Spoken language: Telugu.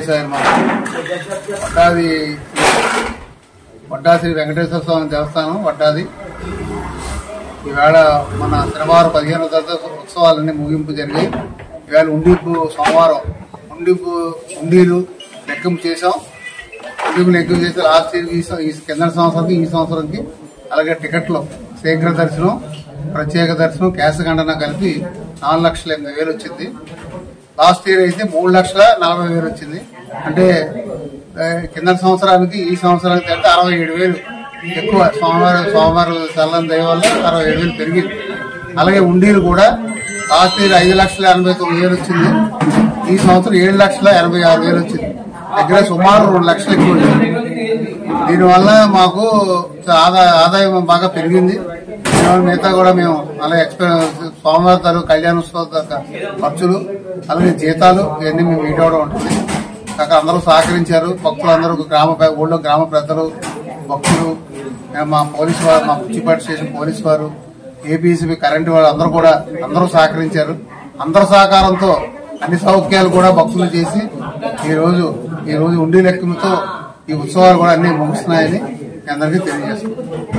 చేశారు. వడ్డాది వడ్డాశ్రీ వెంకటేశ్వర స్వామి దేవస్థానం వడ్డాది ఈవేళ మన శనివారం 15వ తేదీ ఉత్సవాలన్నీ ముగింపు జరిగాయి. ఈవేళ ఉండిపు సోమవారం ఉండీలు లెక్కింపు చేసాం. ఉండిపు లెక్కింపు చేసి లాస్ట్ ఈ కింద సంవత్సరానికి ఈ సంవత్సరానికి అలాగే టికెట్లు శీఘ్ర దర్శనం, ప్రత్యేక దర్శనం, క్యాష్ ఖండన కలిపి 4,80,000 వచ్చింది. లాస్ట్ ఇయర్ అయితే 3,40,000 వచ్చింది. అంటే కింద సంవత్సరానికి ఈ సంవత్సరానికి అయితే 67,000 ఎక్కువ. సోమవారం చల్లని దయ వల్ల 67,000 పెరిగింది. అలాగే ఉండీలు కూడా లాస్ట్ ఇయర్ 5,89,000 వచ్చింది. ఈ సంవత్సరం 7,86,000 వచ్చింది. దగ్గర సుమారు 2 లక్షలు ఎక్కువ వచ్చింది. దీనివల్ల మాకు ఆదాయం బాగా పెరిగింది. మిగతా కూడా మేము అలాగే సోమవారం కళ్యాణోత్సవ ఖర్చులు అలాగే జీతాలు ఇవన్నీ మేము ఇవ్వడం ఉంటుంది. కాక అందరూ సహకరించారు. భక్తులందరూ ఊళ్ళో గ్రామ పెద్దలు, భక్తులు, మా పోలీసు వారు, మా పుచ్చిపాటి స్టేషన్ పోలీసు వారు, ఏపీసీబీ కరెంటు వారు అందరూ సహకరించారు. అందరి సహకారంతో అన్ని సౌఖ్యాలు కూడా భక్తులు చేసి ఈ రోజు ఉండి లెక్కలతో ఈ ఉత్సవాలు కూడా అన్ని ముగుస్తున్నాయని అందరికీ తెలియజేస్తున్నాం.